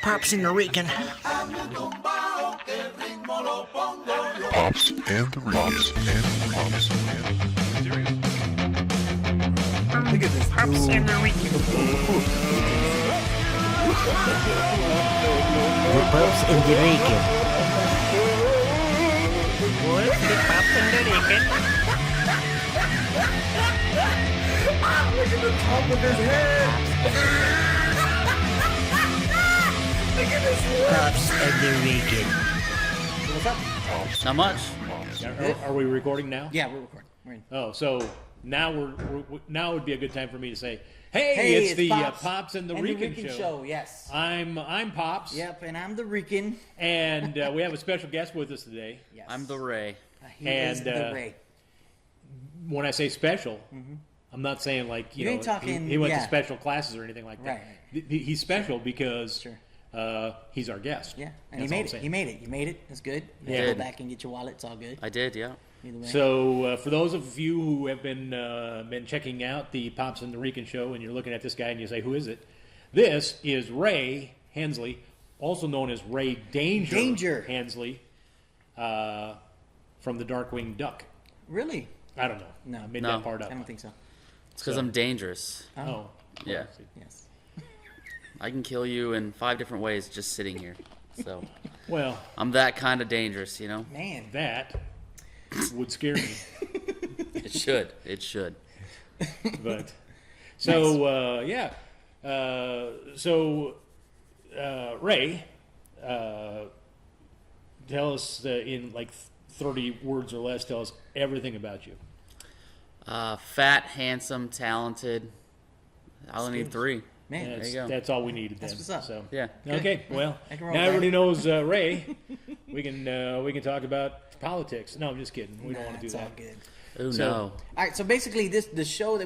Pops and the Rican. Pops and the Rican. Look at this. Pops and the Rican. The Pops and the Rican. What? The Pops and the Rican. Look at the top of his head. Look at this head. Pops and the Rican. What's up? Not much. Are we recording now? Yeah, we're recording. We're in. Oh, so now now would be a good time for me to say, hey, Hey, it's the Pops, Pops and the Rican show. Yes. I'm Pops. Yep, and I'm the Rican. And we have a special guest with us today. Yes. I'm the Ray. He is And, the Ray. When I say special, I'm not saying like You know ain't talking- he went to yeah. special classes or anything like that. Right. He's special because Sure. he's our guest. Yeah, and That's he all made I'm it. saying. He made it. You made it. That's good. You Yeah. Go back and get your wallet. It's all good. I did, yeah. Either way. So for those of you who have been checking out the Pops and the Rican show, and you're looking at this guy and you say, "Who is it?" This is Ray Hensley, also known as Ray Danger Hensley, from the Darkwing Duck. Really? I don't know. No. I made No. that part I up. don't think so. It's because So- I'm dangerous. Oh, Yeah. Yes. I can kill you in 5 different ways just sitting here. So well, I'm that kind of dangerous, you know? Man. that would scare me. It should. It should. But so yeah, Ray, tell us in like 30 words or less. Tell us everything about you. Fat, handsome, talented. I only need 3. Man. There That's, you go. that's all we needed. That's then. what's up. So Yeah. okay, well I can now roll that. everybody knows Ray. We can talk about politics. No, I'm just kidding. We don't want to do It's that. all good. Oh, So- no. All right, so basically, the show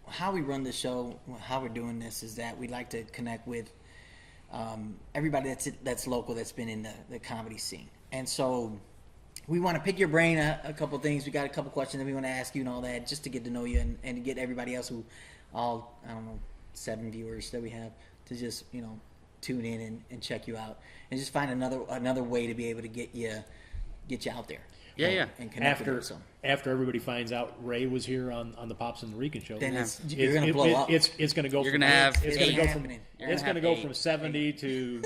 how we run the show, how we're doing this is that we like to connect with everybody that's local, that's been in the comedy scene, and so we want to pick your brain a couple things. We got a couple questions that we want to ask you and all that, just to get to know you and get everybody else all I don't know 7 viewers that we have to just tune in and check you out and just find another way to be able to get you out there. Yeah, yeah. And connect with After you, so. after everybody finds out Ray was here on the Pops and the Rican show, Then it's- you're gonna blow up. It's going to go. You're from, gonna have It's going to go from. happening. You're It's gonna going to have go from 8. 70 to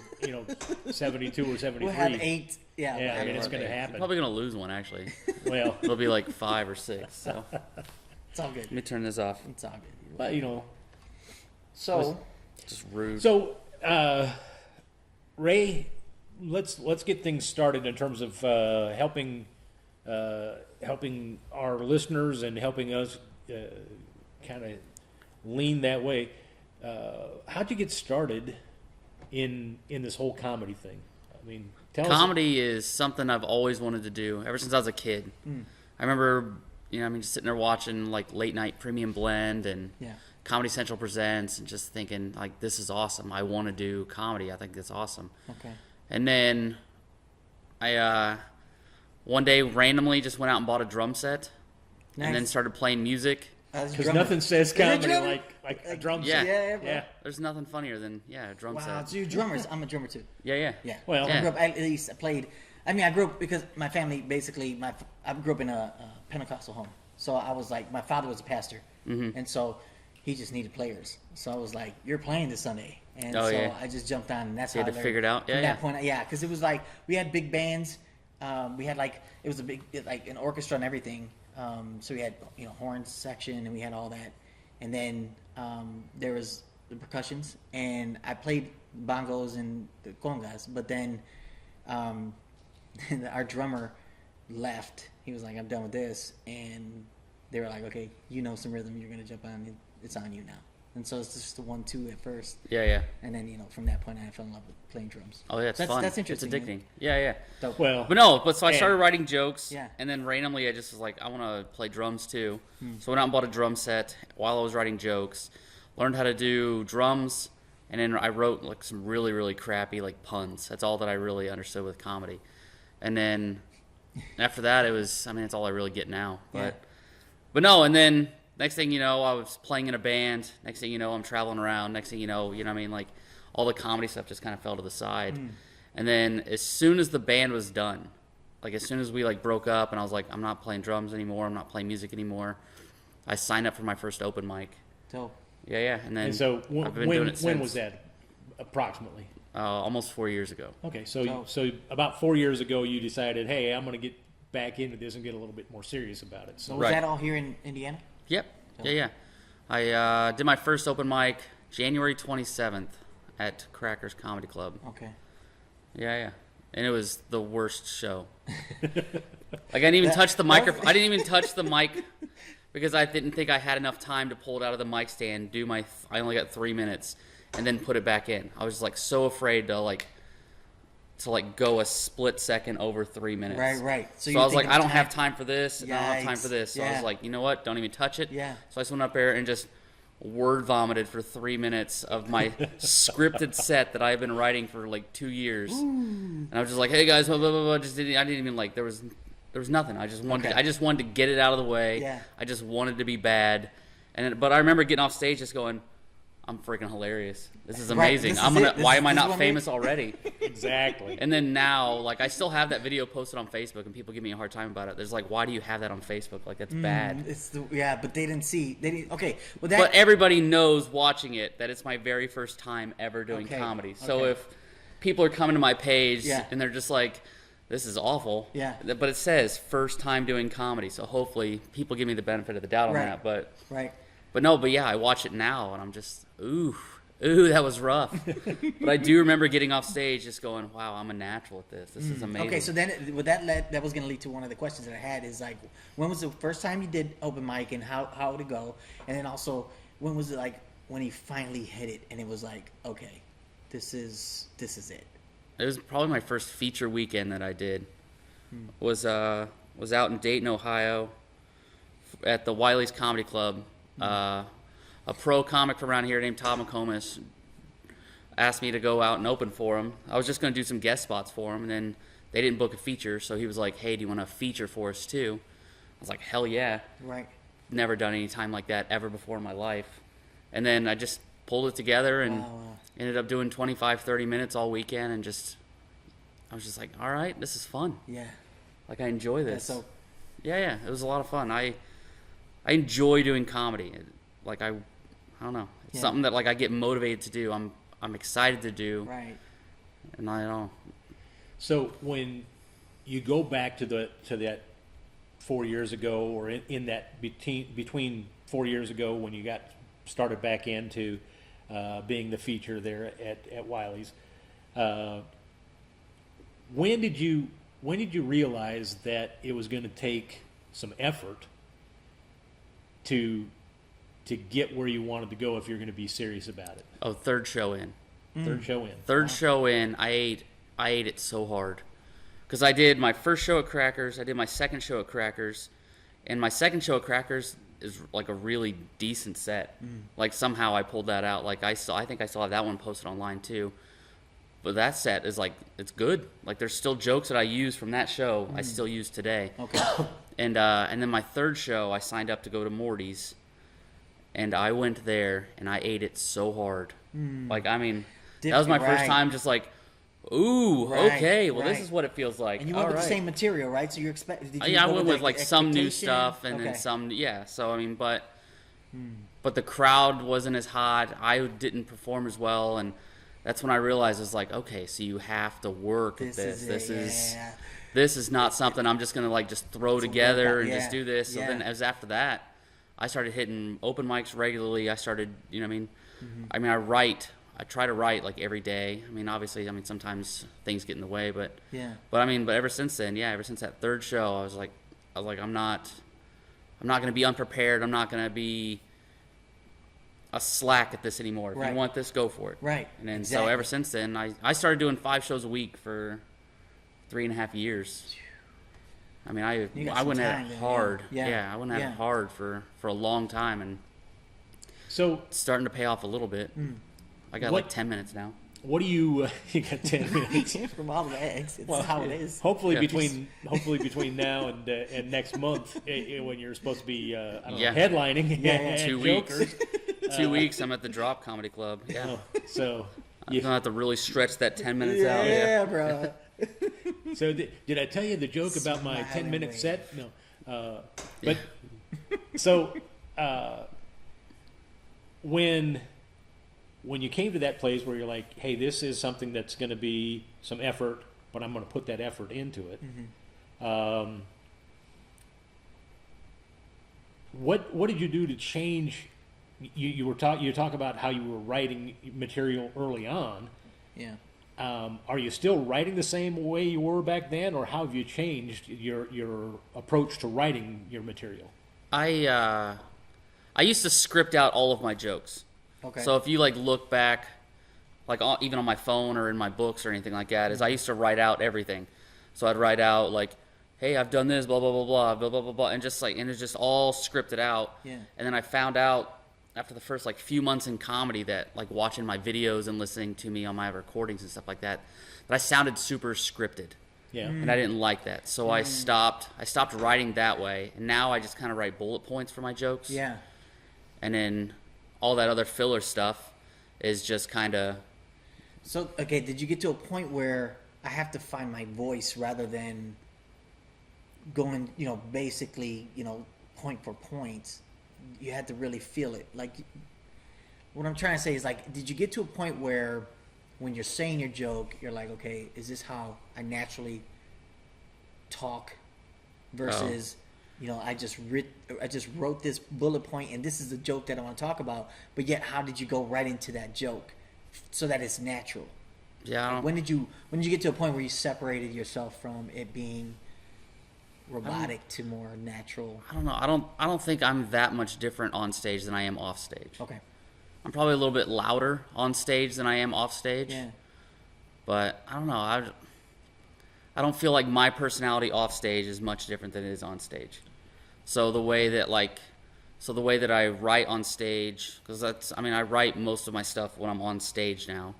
72 or 73. We'll have 8. Yeah. Yeah, I mean, it's we'll going to have 8. happen. Probably going to lose one, actually. Well, It'll be like 5 or 6. So It's all good. let me turn this off. It's all good. but So, Just rude. so Ray, let's get things started in terms of helping our listeners and helping us kind of lean that way. How'd you get started in this whole comedy thing? I mean, tell us. Comedy is something I've always wanted to do ever since I was a kid. I remember, just sitting there watching like late night Premium Blend and yeah. Comedy Central Presents and just thinking like, this is awesome. I want to do comedy. I think that's awesome. Okay. And then I one day randomly just went out and bought a drum set and then Nice. started playing music. Because nothing says comedy drummer? like a drum Yeah. set. Yeah, bro. There's nothing funnier than a drum Wow, set. so you're drummers. I'm a drummer too. Yeah. Yeah. Well, I Yeah. grew up, at least I played. I mean, I grew up because my family basically, I grew up in a Pentecostal home. So I was like, my father was a pastor. And so he just needed players. So I was like, you're playing this Sunday. And Oh, so yeah. I just jumped on, and that's You how had I to learned. figure it out? From Yeah, that yeah. point, yeah, because it was like, we had big bands. We had like, it was a big, like an orchestra and everything. So we had, horns section, and we had all that. And then there was the percussions, and I played bongos and the congas. But then our drummer left. He was like, I'm done with this. And they were like, okay, some rhythm, you're going to jump on. It's on you now. And so it's just the 1-2 at first. Yeah. And then, from that point, I fell in love with playing drums. Oh, yeah, it's fun. That's interesting. It's addicting. Yeah. Dope. Well, But no, so I And- started writing jokes, Yeah. and then randomly I just was like, I want to play drums too. So I went out and bought a drum set while I was writing jokes, learned how to do drums, and then I wrote like some really, really crappy like puns. That's all that I really understood with comedy. And then after that, it's all I really get now. Yeah. But no, and then next thing you know, I was playing in a band. Next thing you know, I'm traveling around. Next thing you know what I mean? Like, all the comedy stuff just kind of fell to the side. And then as soon as the band was done, like as soon as we like broke up and I was like, I'm not playing drums anymore. I'm not playing music anymore. I signed up for my first open mic. Dope. Yeah. And then And so I've been doing it when since. was that approximately? Almost 4 years ago. Okay, so about 4 years ago, you decided, hey, I'm going to get back into this and get a little bit more serious about it. So So was Right. that all here in Indiana? Yep. Yeah. I did my first open mic January 27th at Crackers Comedy Club. Okay. Yeah. And it was the worst show. Like, I didn't even touch the microphone. I didn't even touch the mic because I didn't think I had enough time to pull it out of the mic stand, I only got 3 minutes, and then put it back in. I was like so afraid to go a split second over 3 minutes. Right. So you're I was like, thinking I don't time- have time for this. And I don't have time for this. So I Yeah. was like, you know what? Don't even touch it. Yeah. So I just went up there and just word vomited for 3 minutes of my scripted set that I've been writing for like 2 years. And I was just like, hey guys, blah, blah, blah, blah. I didn't even like, there was nothing. I just wanted to get it out of the way. Yeah. I just wanted to be bad. But I remember getting off stage just going, I'm freaking hilarious. This is Right, amazing. this is it. Why am I This is not what famous already? exactly. And then now, like, I still have that video posted on Facebook, and people give me a hard time about it. There's like, why do you have that on Facebook? Like, that's bad. But they didn't see. Okay. Well, But everybody knows watching it that it's my very first time ever doing Okay, comedy. So okay. if people are coming to my page Yeah. and they're just like, this is awful. Yeah. But it says first time doing comedy. So hopefully people give me the benefit of the doubt on Right. that. But right. yeah, I watch it now and I'm just, ooh, that was rough. But I do remember getting off stage just going, wow, I'm a natural at this. This is amazing. Okay, so then that was going to lead to one of the questions that I had is like, when was the first time you did open mic and how did it go? And then also, when was it like when you finally hit it and it was like, okay, this is it. It was probably my first feature weekend that I did. Was out in Dayton, Ohio, at the Wiley's Comedy Club. A pro comic from around here named Todd McComas asked me to go out and open for him. I was just going to do some guest spots for him, and then they didn't book a feature, so he was like, hey, do you want a feature for us too? I was like, hell yeah. Right. Never done any time like that ever before in my life. And then I just pulled it together and ended up doing 25, 30 minutes all weekend, and I was just like, all right, this is fun. Yeah. Like, I enjoy this. So Yeah, it was a lot of fun. I enjoy doing comedy. Like, I don't know. It's Yeah. something that like I get motivated to do. I'm excited to do. right. And I don't. So when you go back to that 4 years ago, or in that between 4 years ago when you got started back into being the feature there at Wiley's, when did you realize that it was going to take some effort to get where you wanted to go if you're going to be serious about it? Oh, third show in. Third show in. Third show in, I ate it so hard. Because I did my first show at Crackers, I did my second show at Crackers, and my second show at Crackers is like a really decent set. Like, somehow I pulled that out. Like, I think I still have that one posted online too. But that set is like, it's good. Like, there's still jokes that I use from that show I still use today. Okay. And then my third show, I signed up to go to Morty's, and I went there and I ate it so hard. Like, I mean, that was my first Right. time just like, ooh, Right, okay, well, right. this is what it feels like. And you went All with the right. same material, right? So you're expecting. Yeah, I went with like some new stuff and Okay. then some, yeah. So I mean, but the crowd wasn't as hot. I didn't perform as well, and that's when I realized it's like, okay, so you have to work at this. This is not something I'm just gonna like just throw together and yeah, just do this. So yeah. then, as after that, I started hitting open mics regularly. I started, you know, what I mean, I mean, I try to write like every day. I mean, obviously, sometimes things get in the way, but Yeah. But ever since then, ever since that third show, I was like, I'm not gonna be unprepared. I'm not gonna be a slack at this anymore. If Right. you want this, go for it. Right. And then so Exactly. ever since then, I started doing 5 shows a week for 3.5 years. I mean, You got I some went at time it then, hard. yeah. I went at Yeah. it hard for a long time, and So it's starting to pay off a little bit. I got What- like 10 minutes now. what do you? You got 10 minutes. From all the eggs, it's how it is. Hopefully Yeah. between now and next month, when you're supposed to be I don't Yeah. know, headlining at 2 weeks. Jokers. 2 weeks. I'm at the Drop Comedy Club. Yeah. So I'm gonna have to really stretch that 10 minutes out. Yeah. Yeah, bro. So did I tell you the joke about my Smiling 10-minute wave. set? No. But so when you came to that place where you're like, hey, this is something that's going to be some effort, but I'm going to put that effort into it. What did you do to change? You talk about how you were writing material early on. Yeah. Are you still writing the same way you were back then, or how have you changed your approach to writing your material? I used to script out all of my jokes. Okay. So if you like look back, like even on my phone or in my books or anything like that, is I used to write out everything. So I'd write out like, hey, I've done this, blah blah blah blah blah blah blah blah, and it's just all scripted out. Yeah. And then I found out after the first like few months in comedy that like watching my videos and listening to me on my recordings and stuff like that, that I sounded super scripted. Yeah. And I didn't like that. So I stopped writing that way, and now I just kind of write bullet points for my jokes. Yeah. And then all that other filler stuff is just kind of So, okay, did you get to a point where I have to find my voice rather than going, basically, point for point? You had to really feel it. Like, what I'm trying to say is, like, did you get to a point where when you're saying your joke, you're like, okay, is this how I naturally talk versus, I just wrote this bullet point and this is the joke that I want to talk about, but yet how did you go right into that joke so that it's natural? yeah. I don't, When did you get to a point where you separated yourself from it being robotic to more natural? I don't know. I don't think I'm that much different on stage than I am off stage. Okay. I'm probably a little bit louder on stage than I am off stage. Yeah. But I don't know. I don't feel like my personality off stage is much different than it is on stage. So the way that I write on stage, because I write most of my stuff when I'm on stage now.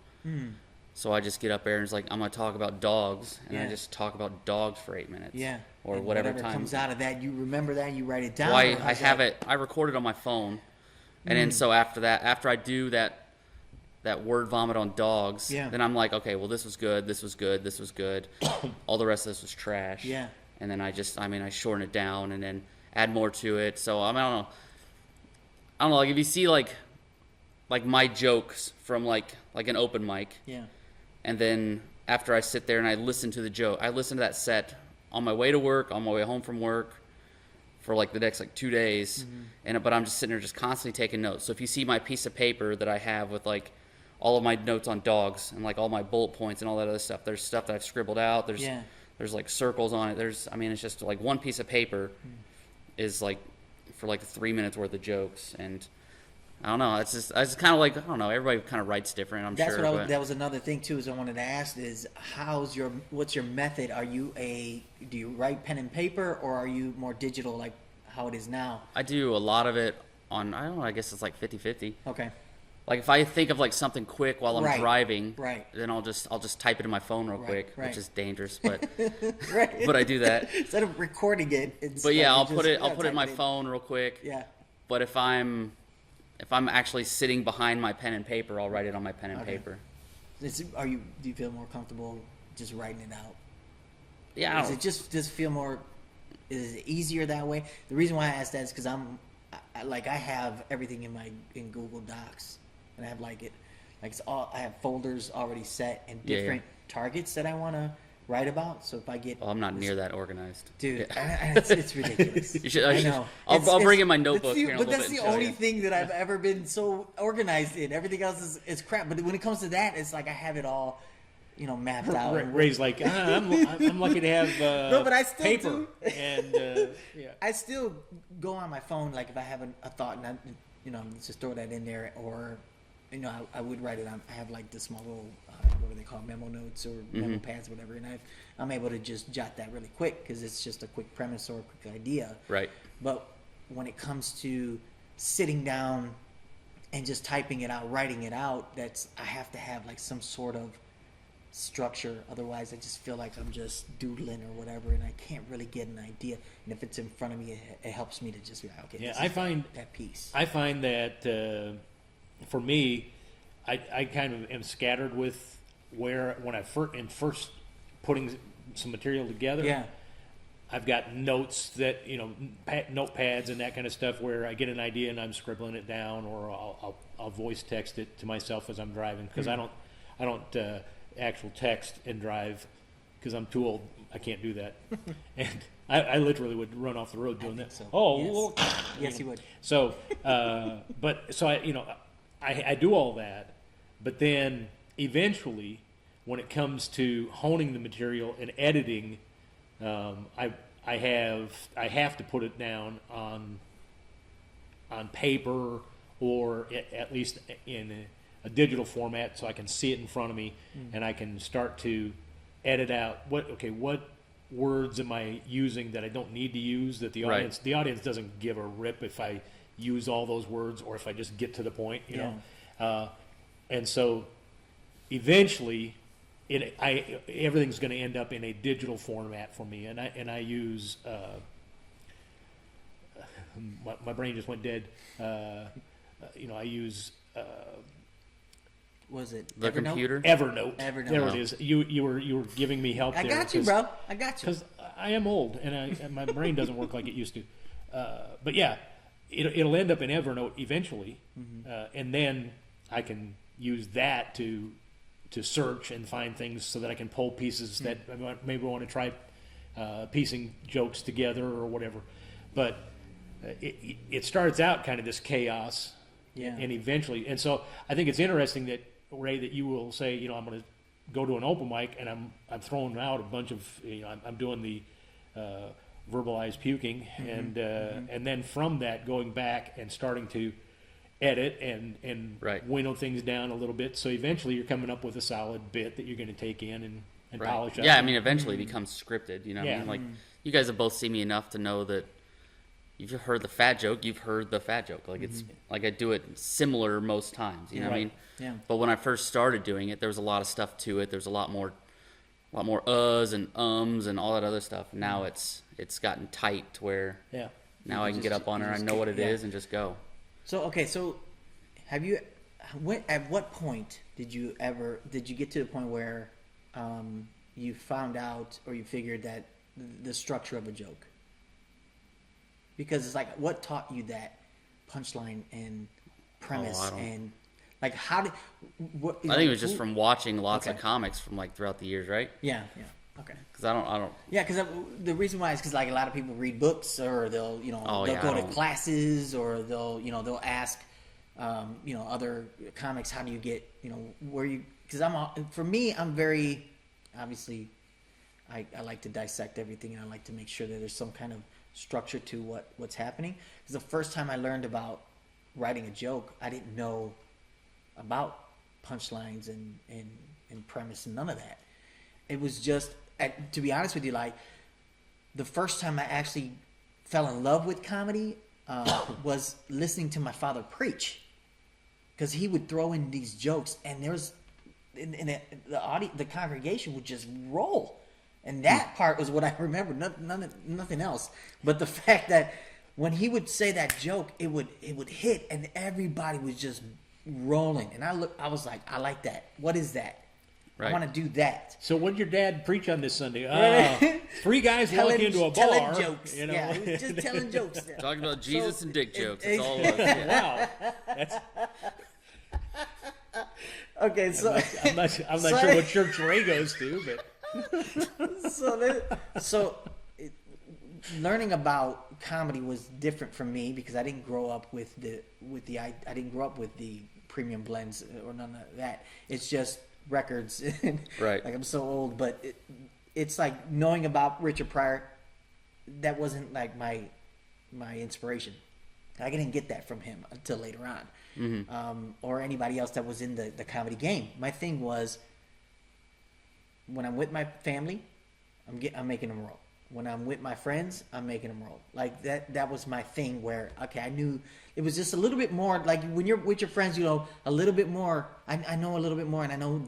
So I just get up there and it's like, I'm going to talk about dogs, and I Yeah. just talk about dogs for 8 minutes. Yeah. Or And whatever whatever time. comes out of that, you remember that, you write it down. Well, or I how's have that? it. I record it on my phone, and then so after I do that word vomit on dogs, Yeah. then I'm like, okay, well, this was good, this was good, this was good. All the rest of this was trash. Yeah. And then I shorten it down and then add more to it. So I don't know. Like if you see like my jokes from like an open mic, Yeah. and then after I sit there and I listen to the joke, I listen to that set on my way to work, on my way home from work, for like the next 2 days, but I'm just sitting there just constantly taking notes. So if you see my piece of paper that I have with like all of my notes on dogs and like all my bullet points and all that other stuff, there's stuff that I've scribbled out. There's like circles on it. It's just like one piece of paper is like for like 3 minutes worth of jokes, and I don't know. It's kind of like, I don't know. Everybody kind of writes different. I'm That's sure. what that was another thing too. Is I wanted to ask is what's your method? Do you write pen and paper, or are you more digital like how it is now? I do a lot of it on, I don't know, I guess it's like 50-50. Okay. Like if I think of like something quick while I'm Right, driving, right. then I'll just type it in my phone real quick, right. which is dangerous, but Right. but I do that. Instead of recording it. It's But yeah, like I'll you put just, it in my type phone real quick. Yeah. But if I'm actually sitting behind my pen and paper, I'll write it on my pen and Okay. paper. Do you feel more comfortable just writing it out? Yeah, I Does don't, it just feel more? Is it easier that way? The reason why I asked that is because I have everything in Google Docs, and I have I have folders already set and Yeah, yeah. different targets that I want to write about. So if I get, well, I'm not near that organized. dude, Yeah. it's ridiculous. You should- I know. I'll bring in my notebook That's the, here in a but little that's bit the and show only you. thing that I've ever been so organized in. Everything else is crap. But when it comes to that, it's like I have it all, mapped out. and Ray's like, I'm lucky to have No, but I still paper. do. And yeah. I still go on my phone, like if I have a thought and just throw that in there, or I would write it on. I have like the small little what do they call memo notes or memo pads, whatever, and I'm able to just jot that really quick because it's just a quick premise or a quick idea. Right. But when it comes to sitting down and just typing it out, writing it out, I have to have like some sort of structure. Otherwise, I just feel like I'm just doodling or whatever, and I can't really get an idea. And if it's in front of me, it helps me to just be like, okay, Yeah, this I is find that piece. I find that for me, I kind of am scattered with when I first putting some material together. Yeah. I've got notes that notepads and that kind of stuff where I get an idea and I'm scribbling it down, or I'll voice text it to myself as I'm driving, because I don't actual text and drive because I'm too old. I can't do that, and I literally would run off the road doing that. So. Oh, yes, look. yes, you would. So, I do all that, but then eventually, when it comes to honing the material and editing, I have to put it down on paper, or at least in a digital format, so I can see it in front of me, and I can start to edit out what words am I using that I don't need to use, that the audience doesn't give a rip if I use all those words or if I just get to the point, you know. And so eventually everything's going to end up in a digital format for me, and I use my brain just went dead. I use Was it The Evernote? computer? Evernote. Evernote. There it is. You were giving me help I there. got you, bro. I got you. Because I am old and my brain doesn't work like it used to. But yeah, it'll end up in Evernote eventually, and then I can use that to search and find things so that I can pull pieces that I maybe want to try piecing jokes together or whatever. But it starts out kind of this chaos, and eventually, and so I think it's interesting that, Ray, that you will say, I'm going to go to an open mic and I'm throwing out a bunch of, I'm doing the verbalized puking, and then from that going back and starting to edit and winnow things down a little bit. So eventually you're coming up with a solid bit that you're going to take in and polish up. Yeah, I mean, eventually it becomes scripted. What I mean? Like, you guys have both seen me enough to know that you've heard the fat joke. You've heard the fat joke. Like, it's like I do it similar most times. You know what I mean? Yeah. But when I first started doing it, there was a lot of stuff to it. There's a lot more uhs and ums and all that other stuff. Now it's gotten tight to where now I can get up on it. I know what it is and just go. So have you? At what point did you get to the point where you found out or you figured that the structure of a joke? Because it's like, what taught you that punchline and premise and like how did? What, I think it was just from watching lots of comics from like throughout the years, right? Yeah. Okay. Because I don't. Yeah, because the reason why is because like a lot of people read books, or they'll go to classes, or they'll ask other comics, how do you get where you? Because for me I'm very obviously I like to dissect everything, and I like to make sure that there's some kind of structure to what's happening. Because the first time I learned about writing a joke, I didn't know about punchlines and premise and none of that. It was just, to be honest with you, like the first time I actually fell in love with comedy was listening to my father preach, because he would throw in these jokes, and there was the congregation would just roll, and that part was what I remember. Nothing else, but the fact that when he would say that joke, it would hit, and everybody was just rolling. And I was like, I like that. What is that? Right. I want to do that. So what did your dad preach on this Sunday? Three guys walk into a bar. Telling jokes. Yeah, he was just telling jokes. Talking about Jesus and dick jokes. It's all of it. Wow. That's... Okay, so I'm not sure what church Ray goes to, but learning about comedy was different for me, because I didn't grow up with the premium blends or none of that. It's just records. Right. Like, I'm so old, but it's like knowing about Richard Pryor. That wasn't like my inspiration. I didn't get that from him until later on, or anybody else that was in the comedy game. My thing was, when I'm with my family, I'm making them roll. when I'm with my friends, I'm making them roll. Like that was my thing where, okay, I knew it was just a little bit more, like when you're with your friends, you know, a little bit more, I know a little bit more, and I know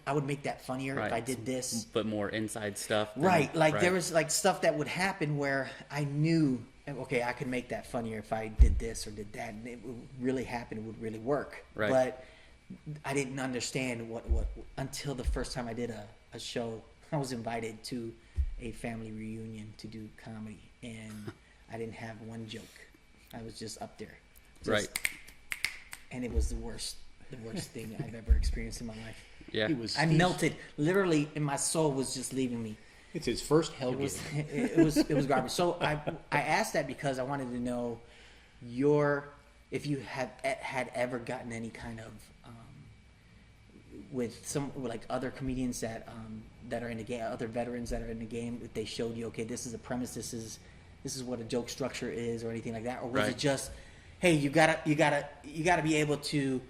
I would make that funnier if I did this. But more inside stuff. Right. Like there was like stuff that would happen where I knew, okay, I could make that funnier if I did this or did that, and it would really happen, it would really work. Right. But I didn't understand what until the first time I did a show. I was invited to a family reunion to do comedy, and I didn't have one joke. I was just up there. Right. And it was the worst thing I've ever experienced in my life. Yeah. I melted. Literally, and my soul was just leaving me. It's his first hell It game. was it was garbage. So I asked that because I wanted to know if you had ever gotten any kind of with like other comedians that are in the game, other veterans that are in the game, if they showed you, okay, this is a premise, this is what a joke structure is, or anything like that, or was it just, hey, you gotta be able to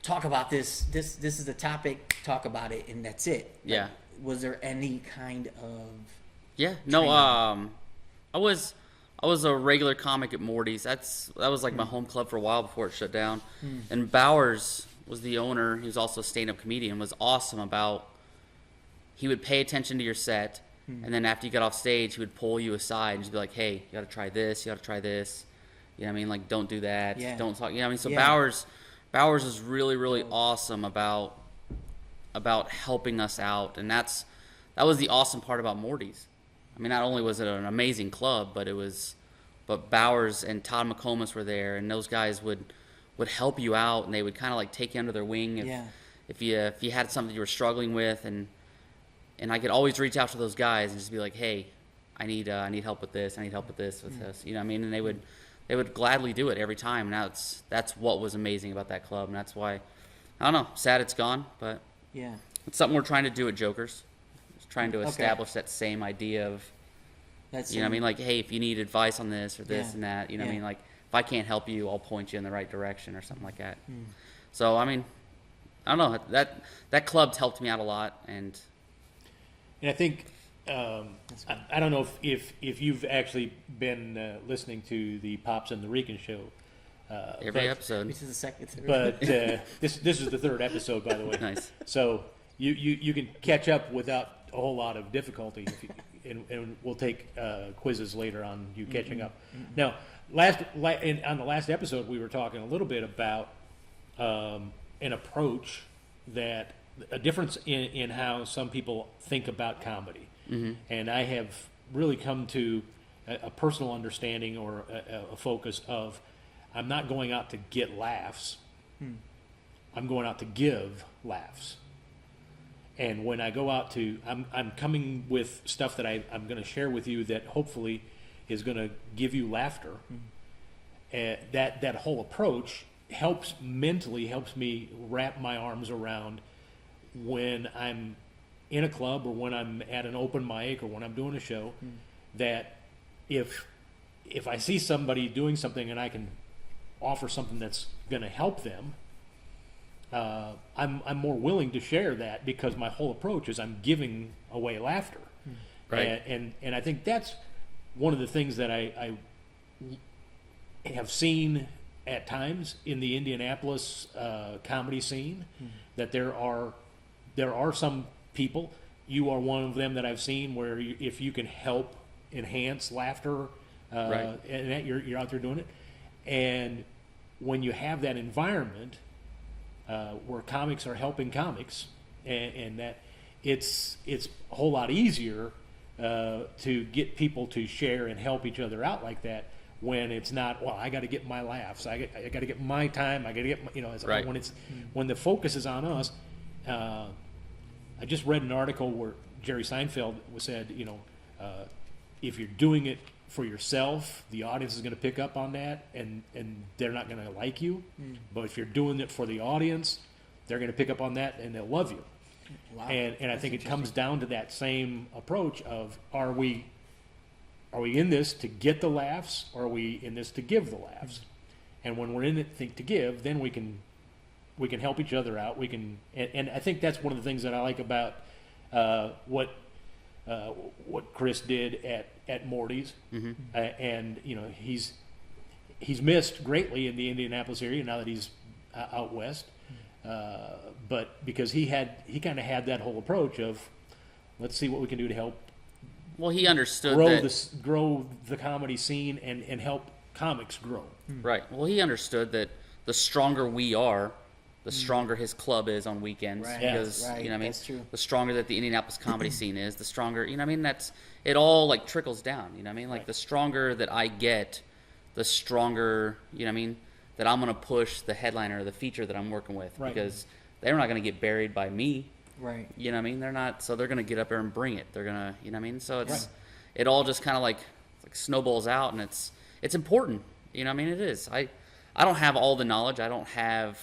talk about this is the topic, talk about it, and that's it. Yeah. Like, was there any kind of No, I was a regular comic at Morty's. That was like my home club for a while before it shut down. And Bowers was the owner. He was also a stand-up comedian. Was awesome about. He would pay attention to your set, and then after you got off stage, he would pull you aside and just be like, "Hey, you got to try this. You got to try this. You know what I mean? Like, don't do that. Yeah. Don't talk. You know what I mean?" So Yeah. Bowers is really, really awesome about helping us out, and that was the awesome part about Morty's. I mean, not only was it an amazing club, but Bowers and Todd McComas were there, and those guys would help you out, and they would kind of like take you under their wing if you had something you were struggling with, and I could always reach out to those guys and just be like, hey, I need help with this, I need help with this, you know what I mean? And they would gladly do it every time. And that's what was amazing about that club, and that's why, I don't know, sad it's gone, but yeah, it's something we're trying to do at Jokers. Trying to establish that same idea of, you know what I mean? Like, hey, if you need advice on this or this and that, you know what I mean? Like, if I can't help you, I'll point you in the right direction or something like that. So, I mean, I don't know. That club's helped me out a lot. And I think, I don't know if you've actually been listening to the Pops and the Rican show. Every episode. Which is the second. But this is the third episode, by the way. Nice. So you can catch up without a whole lot of difficulty, and we'll take quizzes later on you catching up. Now, on the last episode, we were talking a little bit about an approach a difference in how some people think about comedy. And I have really come to a personal understanding or a focus of, I'm not going out to get laughs. I'm going out to give laughs. And when I go out I'm coming with stuff that I'm going to share with you that hopefully is going to give you laughter. That whole approach helps me wrap my arms around when I'm in a club or when I'm at an open mic or when I'm doing a show, that if I see somebody doing something and I can offer something that's going to help them, I'm more willing to share that, because my whole approach is I'm giving away laughter. Right. And I think that's one of the things that I have seen at times in the Indianapolis comedy scene, that there are some people, you are one of them, that I've seen where if you can help enhance laughter, and that you're out there doing it. And when you have that environment where comics are helping comics, and that it's a whole lot easier to get people to share and help each other out like that, when it's not, well, I got to get my laughs, I got to get my time, I got to get my, when the focus is on us. I just read an article where Jerry Seinfeld said, if you're doing it for yourself, the audience is going to pick up on that, and they're not going to like you. But if you're doing it for the audience, they're going to pick up on that and they'll love you. Wow. And I think it comes down to that same approach of, are we in this to get the laughs, or are we in this to give the laughs? And when we're in it to give, then we can help each other out. And I think that's one of the things that I like about what what Chris did at Morty's, Mm-hmm. And he's missed greatly in the Indianapolis area now that he's out west. But because he kind of had that whole approach of, let's see what we can do to help Well, he understood grow the comedy scene and help comics grow. Right. Well, he understood that the stronger we are, the stronger his club is on weekends. Right. Because, Right. you know what I mean? That's true. The stronger that the Indianapolis comedy scene is, the stronger, you know what I mean? It all, like, trickles down, you know what I mean? Like, the stronger that I get, the stronger, you know what I mean, that I'm going to push the headliner or the feature that I'm working with. Right. Because they're not going to get buried by me. Right. You know what I mean? They're not, so they're going to get up there and bring it. They're going to, you know what I mean? So it all just kind of like snowballs out, and it's important. You know what I mean? It is. I don't have all the knowledge. I don't have,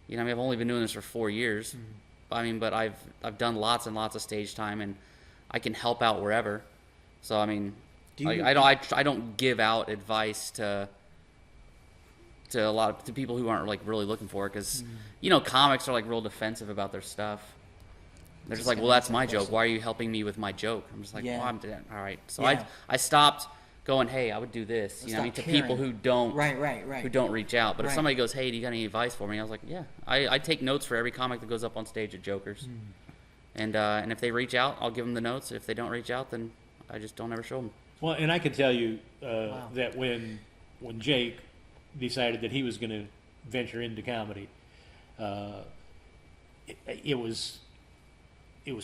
you know, I mean, I've only been doing this for 4 years. I mean, but I've done lots and lots of stage time, and I can help out wherever. So I mean, I don't give out advice to to people who aren't like really looking for it, because you know, comics are like real defensive about their stuff. They're just like, well, that's my joke. Why are you helping me with my joke? I'm just like, well, I'm dead. All right. So I stopped going, hey, I would do this. You know what I mean? To people who don't who don't reach out. But if somebody goes, hey, do you got any advice for me? I was like, yeah. I take notes for every comic that goes up on stage at Jokers. And if they reach out, I'll give them the notes. If they don't reach out, then I just don't ever show them. Well, and I can tell you that when Jake decided that he was going to venture into comedy, it was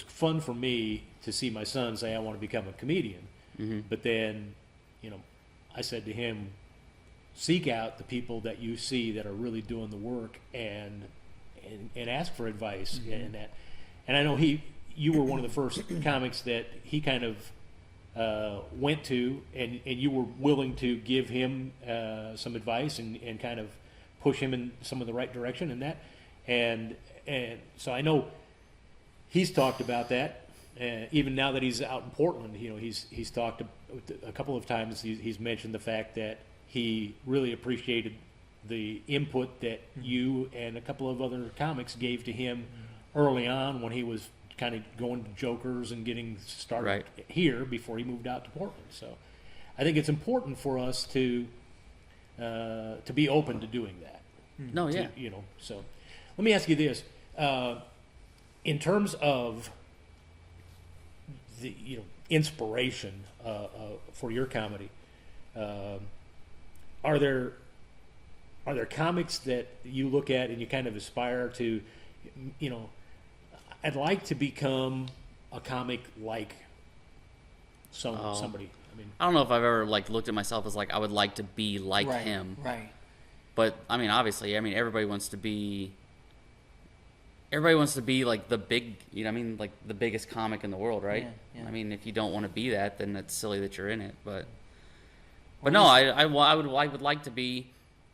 fun for me to see my son say, I want to become a comedian. But then, you know, I said to him, seek out the people that you see that are really doing the work and ask for advice and that. And I know you were one of the first comics that he kind of went to, and you were willing to give him some advice and kind of push him in some of the right direction and that. And so I know he's talked about that. Even now that he's out in Portland, you know, he's talked a couple of times. He's mentioned the fact that he really appreciated the input that you and a couple of other comics gave to him early on when he was kind of going to Jokers and getting started here before he moved out to Portland. So I think it's important for us to be open to doing that. You know, so let me ask you this: in terms of the inspiration for your comedy, are there comics that you look at and you kind of aspire to, you know, I'd like to become a comic like somebody. I mean, I don't know if I've ever like looked at myself as like I would like to be like him. Right. But I mean, obviously, I mean everybody wants to be like the big, you know, I mean, like the biggest comic in the world, right? Yeah. I mean, if you don't want to be that, then it's silly that you're in it. But no, I would like to be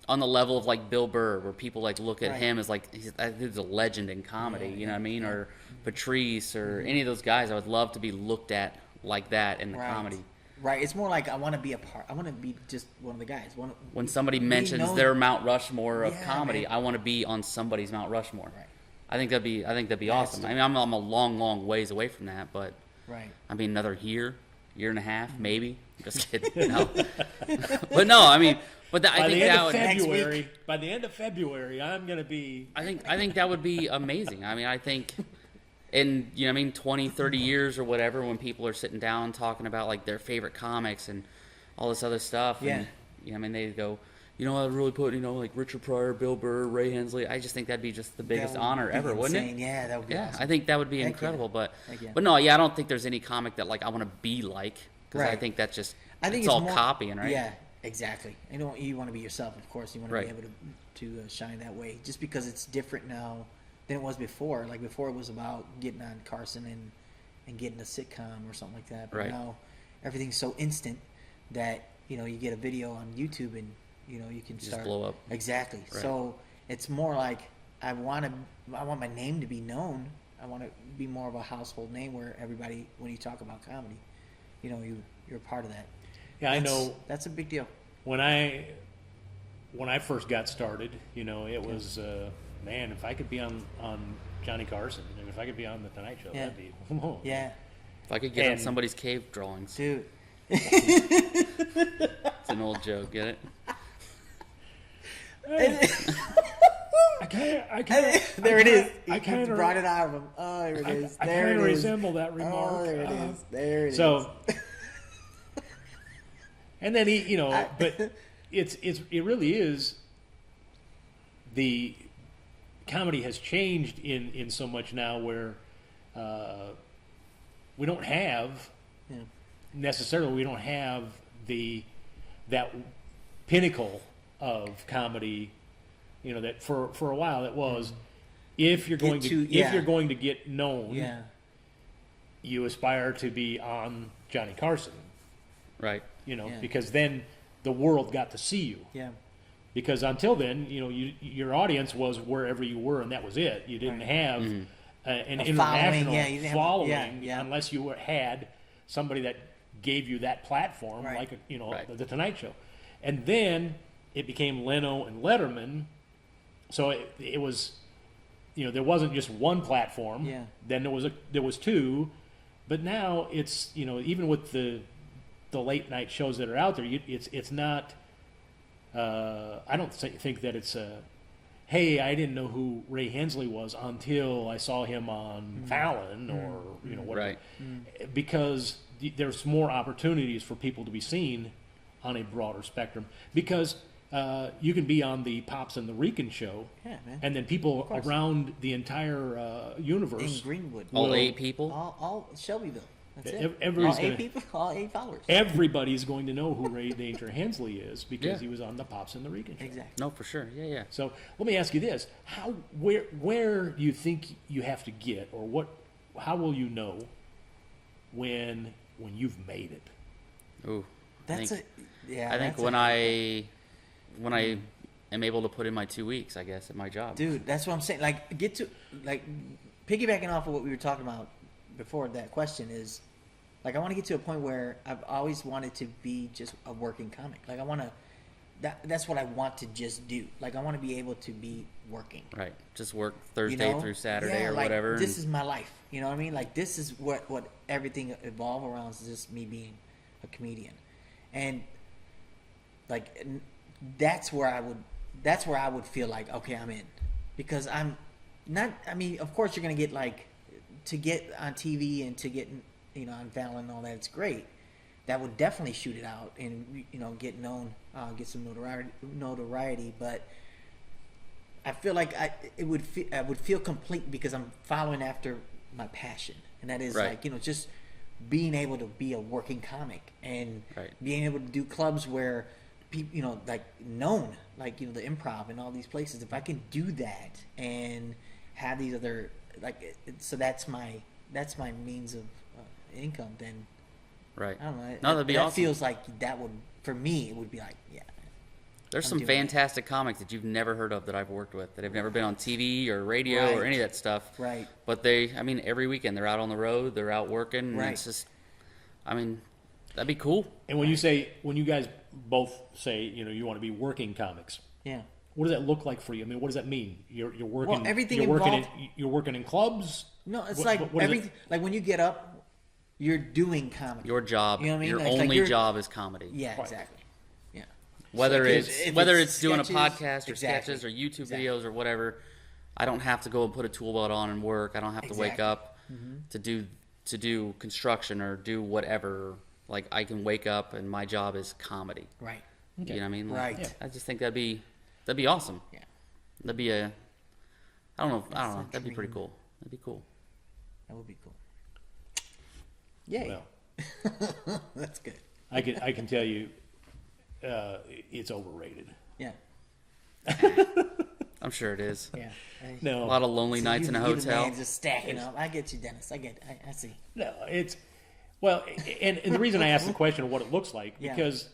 on the level of like Bill Burr, where people like look at him as like he's a legend in comedy, you know what I mean? Or Patrice or any of those guys. I would love to be looked at like that in the comedy. Right. It's more like I want to be a part. I want to be just one of the guys. When somebody mentions their Mount Rushmore of comedy, I want to be on somebody's Mount Rushmore. Right. I think that'd be awesome. I mean, I'm a long ways away from that, but I mean, another year and a half, maybe. Just kidding. No. But no, I mean, but I think that would by the end of February, I'm gonna be. I think that would be amazing. I mean, I think in 20, 30 years or whatever, when people are sitting down talking about like their favorite comics and all this other stuff, and I mean, they go, you know, I'd really put, like Richard Pryor, Bill Burr, Ray Hensley. I just think that'd be just the biggest honor ever, wouldn't it? Yeah, that would be awesome. I think that would be incredible. But no, I don't think there's any comic that like I want to be like, because I think that's just it's all copying, right? Yeah, exactly. You want to be yourself, of course. You want to be able to shine that way, just because it's different now than it was before. Like before, it was about getting on Carson and getting a sitcom or something like that. But now everything's so instant that you get a video on YouTube and you can just blow up. Exactly. Right. So it's more like I want my name to be known. I want to be more of a household name where everybody, when you talk about comedy, you're a part of that. Yeah, I know. That's a big deal. When I first got started, it was man, if I could be on Johnny Carson and if I could be on the Tonight Show, that'd be Yeah. If I could get on And- somebody's cave drawings. Dude. It's an old joke, get it? There it is. I You kinda- brought it out of him. Oh, there it is. I There kind it of is. resemble that remark. Oh, there it is. There it is. So, and then he, but it really is. The comedy has changed in so much now where we don't have necessarily that pinnacle of comedy. That for a while it was. If you're going if you're going to get known, you aspire to be on Johnny Carson, Right. because then the world got to see you. Yeah. Because until then, your audience was wherever you were, and that was it. You didn't have an international you didn't have- following yeah. unless you had somebody that gave you that platform, Right. like Right. the Tonight Show, and then it became Leno and Letterman. So it was. There wasn't just one platform. Yeah. Then there was two, but now it's even with the late night shows that are out there, it's not. I don't think that it's hey, I didn't know who Ray Hensley was until I saw him on Fallon or whatever. Right. Because there's more opportunities for people to be seen on a broader spectrum because. You can be on the Pops and the Rican show, Yeah, man. and then people around the entire universe. In Greenwood. All Well, 8 people? All Shelbyville. That's it. Everybody's All gonna- 8 people, all 8 followers. Everybody's going to know who Ray Danger Hensley is because Yeah. he was on the Pops and the Rican show. Exactly. No, for sure. Yeah. So let me ask you this: where do you think you have to get, or how will you know when you've made it? Ooh. That's I think, yeah. I think that's when I am able to put in my 2 weeks, I guess, at my job. Dude, that's what I'm saying. Like, piggybacking off of what we were talking about before that question is, like, I want to get to a point where I've always wanted to be just a working comic. Like, I want to, that's what I want to just do. Like, I want to be able to be working. Right. Just work Thursday through Saturday Yeah, or like, whatever. This is my life. You know what I mean? Like, this is what everything evolve around is just me being a comedian. And, like, that's where I would feel like, okay, I'm in. Because I'm not, I mean, of course you're going to get, like, to get on TV and to get, on Fallon and all that, it's great. That would definitely shoot it out and, get known, get some notoriety. But I feel like I would feel complete because I'm following after my passion. And that is, Right. like, just being able to be a working comic and Right. being able to do clubs where people, like, known, like, the Improv and all these places. If I can do that and have these other, like, so that's my means of income, then Right. I don't know. No, that'd be that awesome. feels like that would, for me, it would be like, yeah. There's I'm some doing it. fantastic comics that you've never heard of that I've worked with that have never been on TV or radio or Right. any of that stuff. Right. But every weekend they're out on the road, they're out working. And Right. it's just, that'd be cool. And when you guys both say, you want to be working comics, Yeah. what does that look like for you? I mean, what does that mean? You're working. Well, everything you're working involved- you're working in clubs. No, it's What- like what is it? everything. Like when you get up, you're doing comedy. Your job, You know what I mean? your Like only you're- job is comedy. Yeah, Right. exactly. Yeah. Whether So if it's it's whether it's doing a sketches- podcast or exactly. sketches or YouTube Exactly. videos or whatever, I don't have to go and put a tool belt on and work. I don't have to wake Exactly. up to do construction or do whatever. Like I can wake up and my job is comedy. Right. You know what I mean? Like, Right. Yeah. I just think that'd be awesome. Yeah. That'd be I don't know. That's a That'd be pretty dream. cool. That'd be cool. That would be cool. Yay. Well, That's good. I can tell you, it's overrated. Yeah. I'm sure it is. Yeah. No, A lot of lonely nights in a You the hotel. man just stacking up. I get you, Dennis. I see. No, it's well, and the reason I asked the question of what it looks like Yeah. because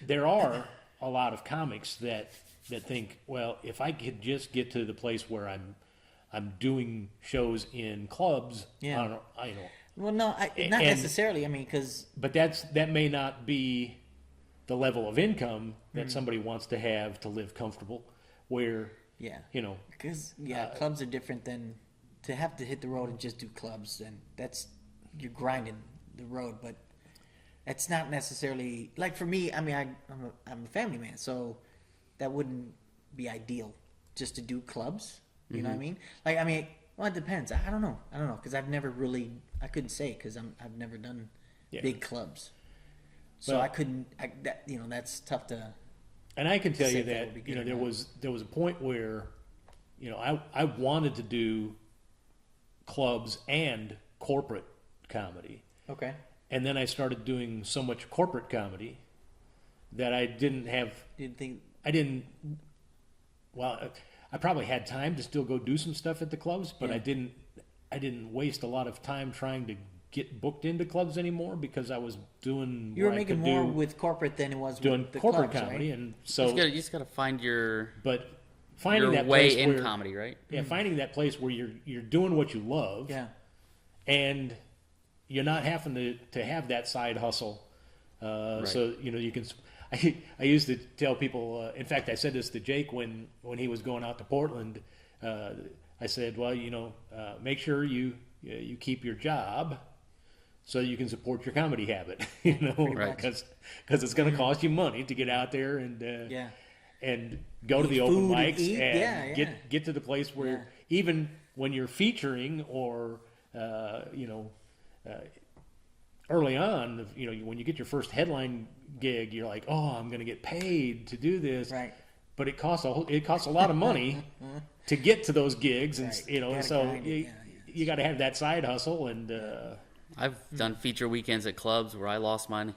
there are a lot of comics that think, well, if I could just get to the place where I'm doing shows in clubs, Yeah. I know, Well, no, not And- necessarily. I mean, because but that may not be the level of income that somebody wants to have to live comfortable. Where yeah, Uh, clubs are different than to have to hit the road and just do clubs. And that's you're grinding the road, but it's not necessarily like for me. I mean, I'm a family man, so that wouldn't be ideal just to do clubs. You know what I mean? Like, I mean, well, it depends. I don't know because I've never really. I couldn't say because I've never done big clubs, so Well, I couldn't. That's tough to. And I can tell you Say that that would be good or there not. was a point where, I wanted to do clubs and corporate comedy, Okay. and then I started doing so much corporate comedy that I didn't have. Didn't think. I didn't. Well, I probably had time to still go do some stuff at the clubs, but Yeah. I didn't waste a lot of time trying to get booked into clubs anymore because I was doing. You were what I making could more do with corporate than it was doing with the corporate clubs, comedy, right? and so. You just gotta find your But finding that way place in where, comedy, right? yeah, finding that place where you're doing what you love, Yeah. and you're not having to have that side hustle. So you can. I used to tell people. In fact, I said this to Jake when he was going out to Portland. I said, well, make sure you keep your job so you can support your comedy habit. Right. Because it's going to cost you money to get out there and Yeah. and go to Eat the open food and mics eat, and yeah. get to the place where Yeah. even when you're featuring or early on, when you get your first headline gig, you're like, oh, I'm going to get paid to do this, Right. But it costs a lot of money to get to those gigs, and Right. Gotta so grind it. you got to have that side hustle, and I've done feature weekends at clubs where I lost money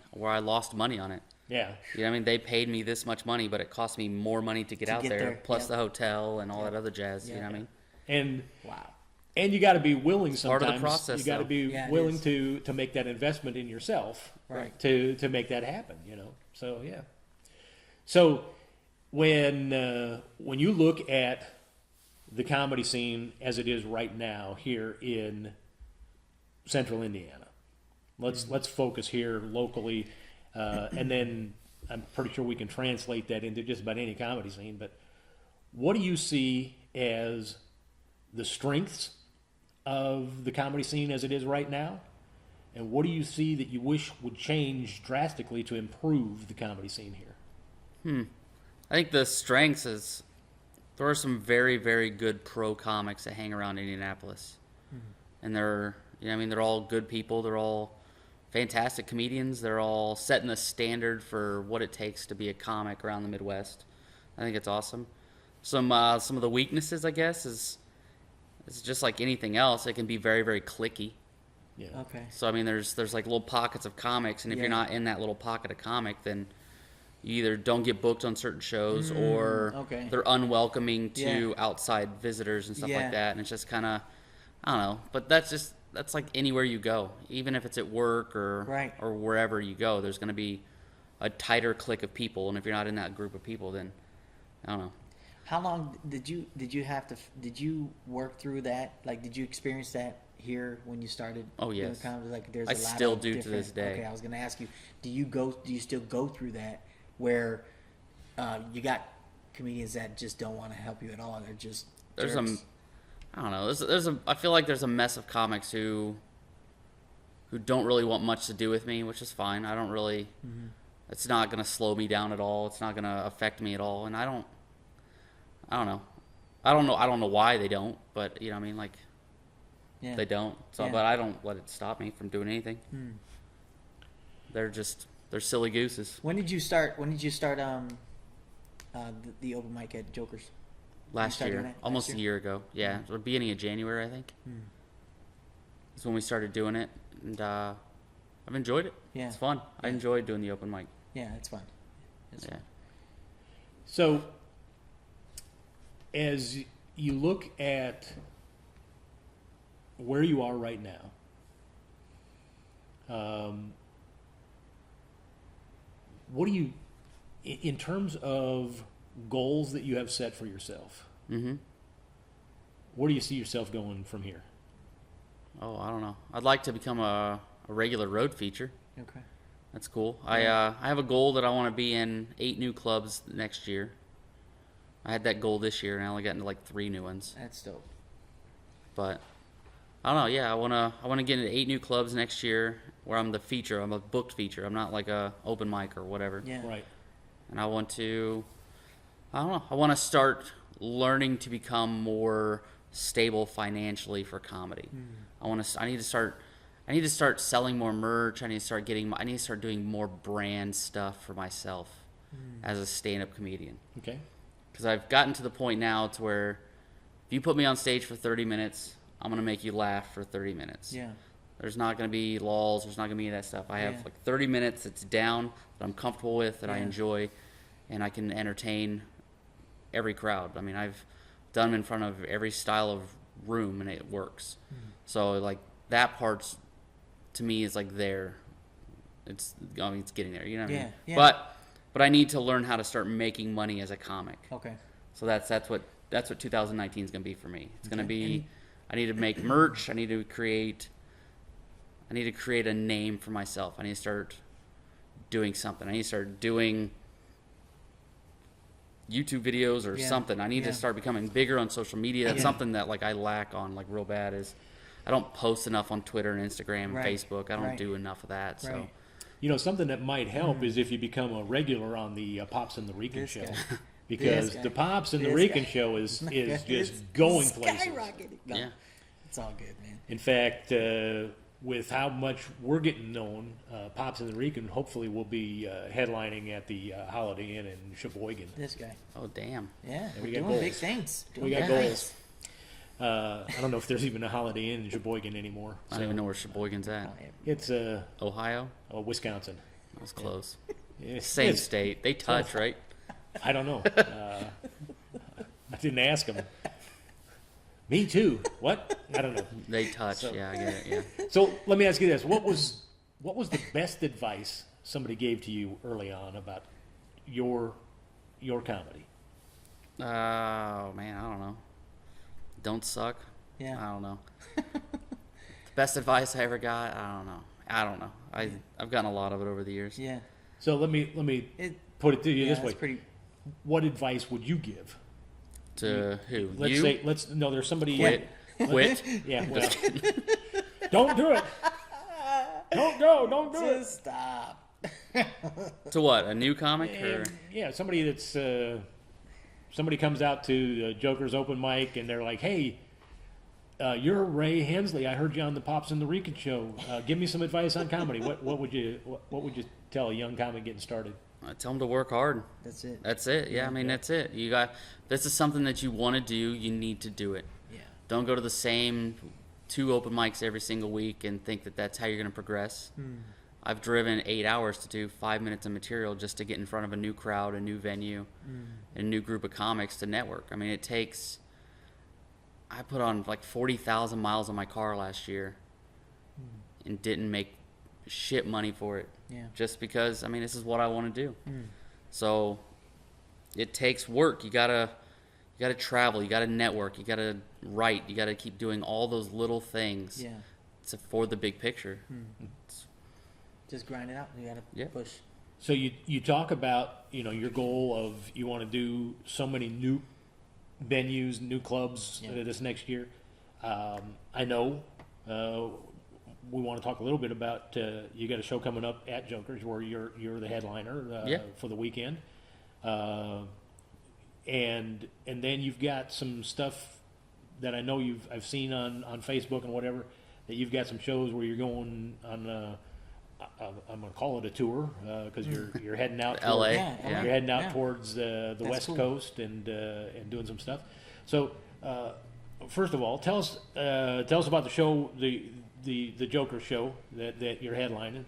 on it. yeah. You know what I mean? They paid me this much money, but it cost me more money to get out get there, there, plus yep. the hotel and all that other jazz. You know what I mean? And Wow. and you got to be willing part sometimes. of the process, You got to though. be Yeah, it willing is. to make that investment in yourself, Right. To make that happen. So yeah. So when you look at the comedy scene as it is right now here in Central Indiana, let's focus here locally, and then I'm pretty sure we can translate that into just about any comedy scene. But what do you see as the strengths of the comedy scene as it is right now? And what do you see that you wish would change drastically to improve the comedy scene here? I think the strengths is there are some very, very good pro comics that hang around Indianapolis. And they're all good people. They're all fantastic comedians. They're all setting the standard for what it takes to be a comic around the Midwest. I think it's awesome. Some of the weaknesses, I guess, is just like anything else. It can be very, very cliquey. Yeah. Okay. So I mean, there's like little pockets of comics, and if Yeah. you're not in that little pocket of comic, then you either don't get booked on certain shows, or okay. they're unwelcoming to Yeah. outside visitors and stuff Yeah. like that. And it's just kind of, I don't know. But that's like anywhere you go, even if it's at work or Right. or wherever you go, there's going to be a tighter clique of people, and if you're not in that group of people, then I don't know. How long did you work through that? Like, did you experience that here when you started? Oh, doing yes. comedy? Like, there's I a lot still of do to different- this day. Okay, I was gonna ask you, do you still go through that where you got comedians that just don't want to help you at all? They're just There's jerks? I don't know. I feel like there's a mess of comics who don't really want much to do with me, which is fine. I don't really. It's not gonna slow me down at all. It's not gonna affect me at all, and I don't know. I don't know why they don't, but you know what I mean, like Yeah. they don't. So, Yeah. but I don't let it stop me from doing anything. They're silly gooses. When did you start? The open mic at Joker's? Last started year, doing that almost last a year? year ago. Yeah, the beginning of January, I think. Is when we started doing it, and I've enjoyed it. Yeah. It's fun. I Yeah. enjoyed doing the open mic. Yeah, it's fun. It's Yeah. fun. So, as you look at where you are right now, what do you, in terms of goals that you have set for yourself, where do you see yourself going from here? Oh, I don't know. I'd like to become a regular road feature. Okay. That's cool. I have a goal that I want to be in 8 new clubs next year. I had that goal this year, and I only got into like 3 new ones. That's dope. But I don't know. Yeah, I wanna get into 8 new clubs next year where I'm the feature. I'm a booked feature. I'm not like a open mic or whatever. Yeah. Right. And I want to. I don't know. I want to start learning to become more stable financially for comedy. I need to start. I need to start selling more merch. I need to start doing more brand stuff for myself as a stand-up comedian. Okay. Because I've gotten to the point now to where if you put me on stage for 30 minutes, I'm gonna make you laugh for 30 minutes. Yeah. There's not gonna be lulls. There's not gonna be any of that stuff. I have like 30 minutes that's down that I'm comfortable with, that I enjoy, and I can entertain every crowd. I mean, I've done them in front of every style of room, and it works. So like that part's to me is like there. It's getting there. You know what I mean? Yeah. But I need to learn how to start making money as a comic. Okay. So that's what 2019 is gonna be for me. It's gonna be. I need to make merch. I need to create a name for myself. I need to start doing something. I need to start doing YouTube videos or something. I need to start becoming bigger on social media. That's something that like I lack on like real bad is I don't post enough on Twitter and Instagram and Facebook. I don't do enough of that. So You know, something that might help is if you become a regular on the Pops and the Rican show. Because the Pops and the Rican show is just going places. Skyrocketing. No, yeah. It's all good, man. In fact, with how much we're getting known, Pops and the Rican hopefully will be headlining at the Holiday Inn in Sheboygan. This guy. Oh damn. Yeah, we we're got doing goals. big things. We got goals. I don't know if there's even a Holiday Inn in Sheboygan anymore. I don't even know where Sheboygan's at. It's Ohio? Wisconsin. That was close. It's- Same it's- state. They touch, right? I don't know. I didn't ask him. Me too. What? I don't know. They touch. Yeah, I get it. Yeah. So let me ask you this: what was the best advice somebody gave to you early on about your comedy? Oh man, I don't know. Don't suck. Yeah. I don't know. The best advice I ever got. I don't know. I've gotten a lot of it over the years. Yeah. So let me put it to you this way: it's pretty. what advice would you give? To who? Let's you? say there's somebody. Quit. Yeah. Well, don't do it. Don't go. Don't do it. Just stop. To what? A new comic? Or? Yeah, somebody that's somebody comes out to Joker's open mic and they're like, "Hey, you're Ray Hensley. I heard you on the Pops and the Rican show. Give me some advice on comedy." What would you tell a young comic getting started? I tell them to work hard. That's it. That's it. Yeah, I mean that's it. This is something that you want to do. You need to do it. Yeah. Don't go to the same 2 open mics every single week and think that that's how you're going to progress. I've driven 8 hours to do 5 minutes of material just to get in front of a new crowd, a new venue, and a new group of comics to network. I mean, I put on like 40,000 miles on my car last year and didn't make shit money for it. Yeah. Just because, I mean, this is what I want to do. So it takes work. You gotta travel. You gotta network. You gotta write. You gotta keep doing all those little things. Yeah. For the big picture. Just grind it out. You gotta push. So you talk about your goal of you want to do so many new venues, new clubs this next year. I know we want to talk a little bit about you got a show coming up at Joker's where you're the headliner for the weekend, and then you've got some stuff that I know I've seen on Facebook and whatever that you've got some shows where you're going on. I'm gonna call it a tour because you're heading out to LA. You're heading out Yeah. towards the That's West cool. Coast and doing some stuff. So first of all, tell us about the show, the Joker show that you're headlining.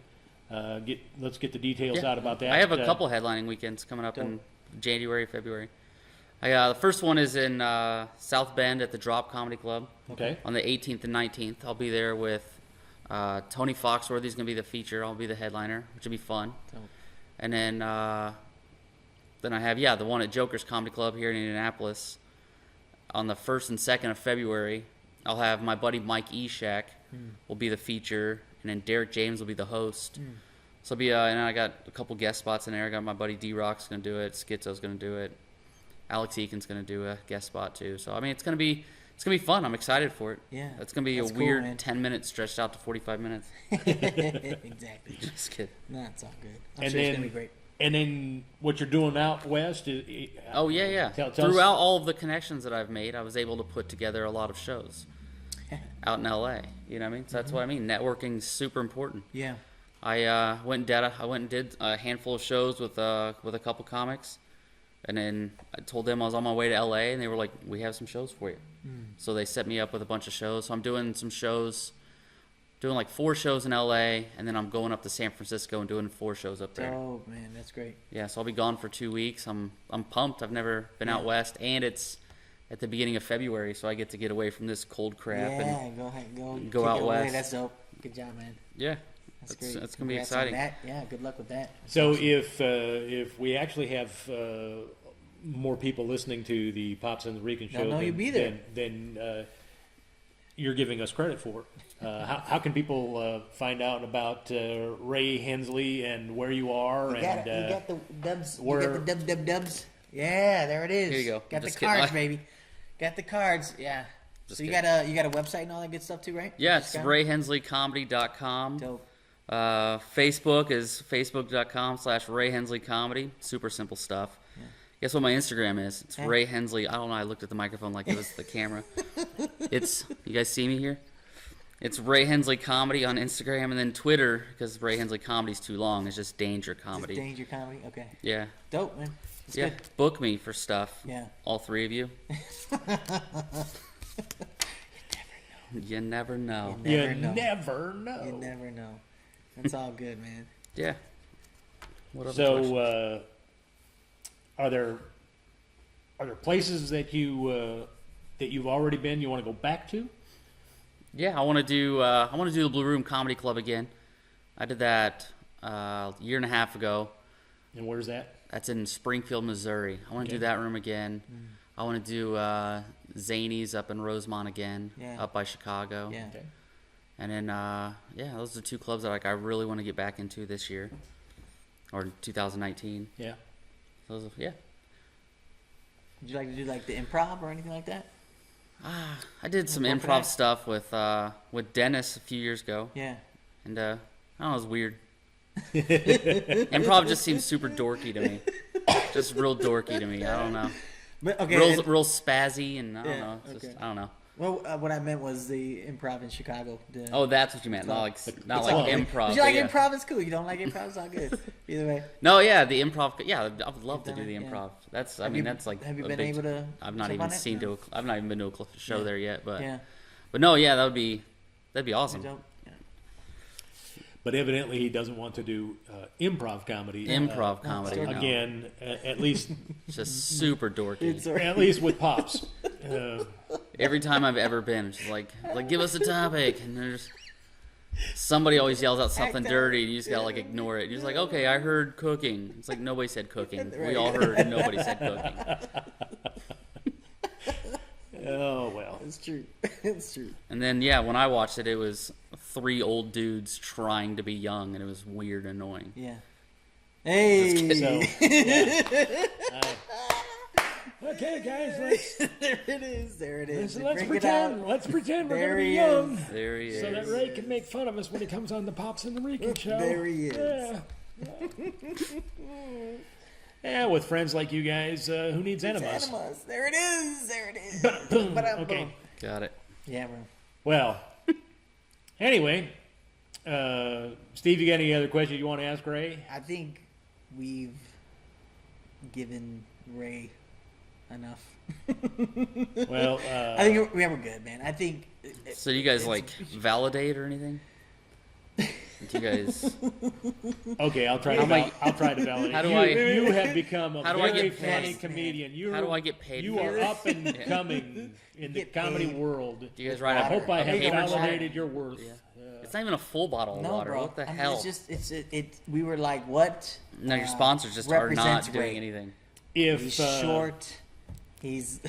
Let's get the details out about that. I have a couple headlining weekends coming up in January, February. The first one is in South Bend at the Drop Comedy Club. Okay. On the 18th and 19th, I'll be there with Tony Foxworthy's going to be the feature. I'll be the headliner, which will be fun. Dope. And then I have the one at Joker's Comedy Club here in Indianapolis on the 1st and 2nd of February. I'll have my buddy Mike Eshak will be the feature, and then Derek James will be the host. So it'll be and I got a couple guest spots in there. I got my buddy D-Rock's going to do it. Schizo's going to do it. Alex Eakin's going to do a guest spot too. So I mean, it's going to be it's gonna be fun. I'm excited for it. Yeah, It's gonna be that's a cool, weird man. 10 minutes stretched out to 45 minutes. Exactly. Just kidding. No, it's all good. I'm And sure it's then, gonna be great. and then what you're doing out west is. Oh yeah. Tell us- Throughout all of the connections that I've made, I was able to put together a lot of shows out in LA. You know what I mean? So that's what I mean. Networking's super important. Yeah. I went and did a handful of shows with a couple comics, and then I told them I was on my way to LA, and they were like, "We have some shows for you." So they set me up with a bunch of shows. So I'm doing some shows, doing like 4 shows in LA, and then I'm going up to San Francisco and doing 4 shows up there. Oh man, that's great. Yeah, so I'll be gone for 2 weeks. I'm pumped. I've never been out west, and it's at the beginning of February, so I get to get away from this cold crap. Yeah, And go ahead, go kick out it away. west. That's dope. Good job, man. yeah, That's that's great. gonna be Congrats on exciting. that. Yeah, good luck with that. So if we actually have more people listening to the Pops and the Rican show, know you'll be there. then you're giving us credit for it. How can people find out about Ray Hensley and where you are? You got, and you got the dubs. You where- got the dubs. Yeah, there it is. Here you go. Got the Just kidding. cards, baby. Got the cards. Yeah. Just So you kidding. got a website and all that good stuff too, right? Yeah, it's Scott? RayHensleyComedy.com. Dope. Facebook is Facebook.com/RayHensleyComedy. Super simple stuff. Guess what my Instagram is? It's Ray Hensley. I don't know. I looked at the microphone like it was the camera. It's, you guys see me here? It's Ray Hensley Comedy on Instagram, and then Twitter, because Ray Hensley Comedy's too long, it's just Danger Comedy. Just Danger Comedy. Okay. Yeah. Dope, man. That's Yeah. good. Book me for stuff. Yeah. All 3 of you. You never know. You never know. never know. You never know. That's all good, man. Yeah. What other questions? So are there places that you've already been you want to go back to? Yeah, I want to do the Blue Room Comedy Club again. I did that a year and a half ago. And where's that? That's in Springfield, Missouri. I want to do that room again. I want to do Zany's up in Rosemont again, Yeah. up by Chicago. Yeah. Okay. And then those are 2 clubs that I really want to get back into this year, or 2019. Yeah. Those yeah. Would you like to do like the improv or anything like that? I did some Go for improv that. stuff with Dennis a few years ago, Yeah. and I don't know, it was weird. Improv just seems super dorky to me. Just real dorky to me. I don't know. But okay. Real spazzy, and I don't Yeah, know. It's just, okay. I don't know. Well, what I meant was the improv in Chicago. Oh, that's what you meant. Not like well, improv. If you like but yeah. improv, it's cool. You don't like improv, it's all good. Either way. No, yeah, the improv. Yeah, I would love to You've do the done it, yeah. improv. That's. I Have mean, you- that's like. have you a been big- able to I've not jump even on it? seen No. I've not even been to a show Yeah. there yet, but. Yeah. But no, yeah, that'd be awesome. Dope. Yeah. But evidently he doesn't want to do improv comedy. Improv comedy. sorry. no. Again, at least It's just super dorky. It's all right. at least with Pops. Every time I've ever been, it's just like give us a topic, and there's somebody always yells out something Act out. dirty, and you just gotta like ignore it. You're just like, okay, I heard cooking. It's like nobody said cooking. We all heard, and nobody said cooking. Oh well. It's true. It's true. And then yeah, when I watched it, it was 3 old dudes trying to be young, and it was weird and annoying. Yeah. Hey. So yeah. Okay, guys, there it is. There it is. let's Bring it pretend. out. Let's pretend we're There gonna be he young, is. There he so that is. Ray can make fun of us when he comes on the Pops and the Rican show. There he is. Yeah. Yeah, with friends like you guys, who needs enemas? Animals. There it is. There it is. Boom. Ba-dum, Okay. boom. Got it. Yeah, bro. Well, anyway, Steve, you got any other questions you want to ask Ray? I think we've given Ray enough. Well, I think we're good, man. I think. So do you guys like validate or anything? Do you guys? okay, I'll try How to. do I- I'll try to validate. How do you, I- You have become a How do I very get paid? funny comedian. You. How do I get paid You for are this? up and coming in the Get comedy paid. world. Do you guys write I a hope I a have paper check? validated your worth. It's not even a full bottle of No, water. bro. What the I mean, hell? It's just we were like, what? No, your sponsors just are represents not doing Ray. anything. If He's uh, short. He's.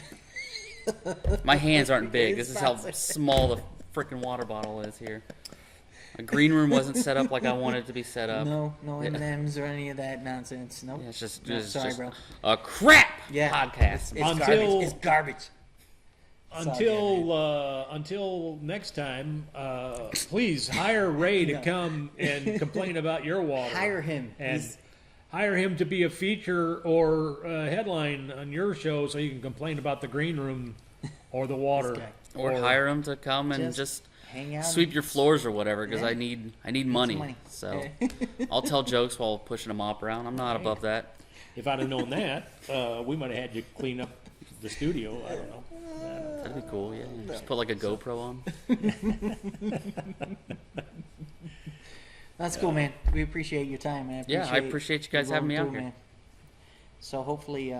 My hands aren't big. His This is how sponsor. small the freaking water bottle is here. A green room wasn't set up like I wanted it to be set up. No Yeah. M&Ms or any of that nonsense. Nope. Yeah, it's just, No, it's sorry, just bro. a crap Yeah. podcast. It's Until- garbage. It's garbage. until next time, please hire Ray to come and complain about your water. Hire him. And hire him to be a feature or a headline on your show so you can complain about the green room or the water. Or hire him to come and just hang out, sweep your floors or whatever, because Yeah. I need money. money. So I'll tell jokes while pushing a mop around. I'm not above that. If I'd have known that, we might have had you clean up the studio. I don't know. That'd be cool. Yeah, just put like a GoPro on. That's cool, man. We appreciate your time, man. I appreciate you guys having me out rolling here. through, man. So hopefully,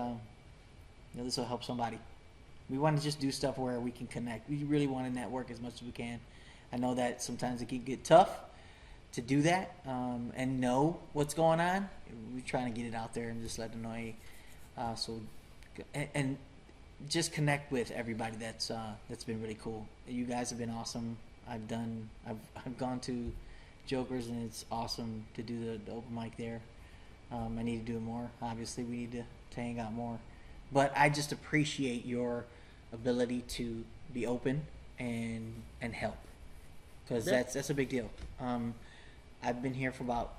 this will help somebody. We want to just do stuff where we can connect. We really want to network as much as we can. I know that sometimes it can get tough to do that and know what's going on. We're trying to get it out there and just let them know. And just connect with everybody that's been really cool. You guys have been awesome. I've gone to Jokers, and it's awesome to do the open mic there. I need to do it more. Obviously, we need to hang out more. But I just appreciate your ability to be open and help, because that's a big deal. I've been here for about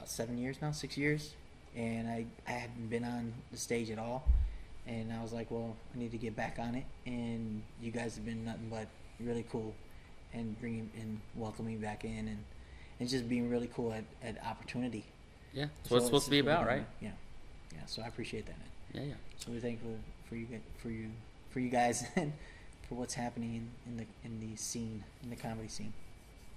7 years now, 6 years, and I haven't been on the stage at all. And I was like, well, I need to get back on it. And you guys have been nothing but really cool, and bringing and welcoming back in, and just being really cool at opportunity. Yeah, that's what it's supposed to be about, right? Yeah. So I appreciate that, man. Yeah. So we're thankful for you guys, and for what's happening in the scene, in the comedy scene.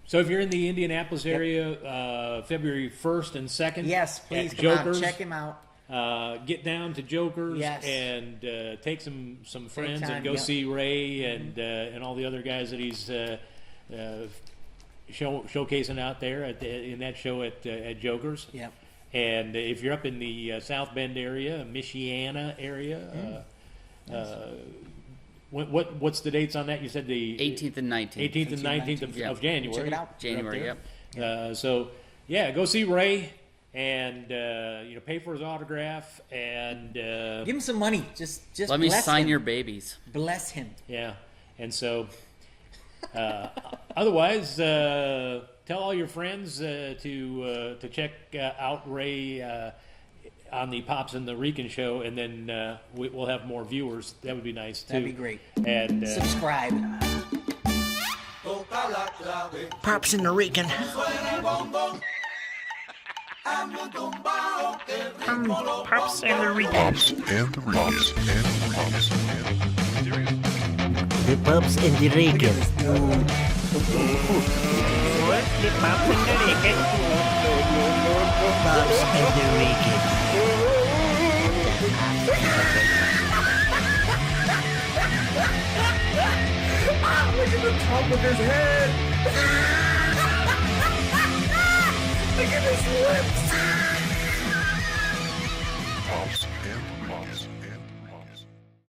So if you're in the Indianapolis area, February 1st and 2nd, Yes, please at come Jokers, out, check him out. get down to Jokers, Yes. and take some friends time, and go yep. see Ray and all the other guys that he's showcasing out there in that show at Jokers. Yep. And if you're up in the South Bend area, Michiana area, what's the dates on that? You said the 18th and 19th. 18th and 19th Yeah. of January. Check it out. January, You're up yep. there. So go see Ray and pay for his autograph and Give him some money. Just Let me bless sign him. your babies. Bless him. yeah. And so otherwise, tell all your friends to check out Ray on the Pops and the Rican show, and then we'll have more viewers. That would be nice too. That'd be great. And Subscribe. Pops and the Rican. Pops and the Rican. Pops and the Pops and the Pops and the The Pops and the Rican. What? The Pops and the Rican. Pops and the Rican. Look at the top of his head! Look at his lips! Pops and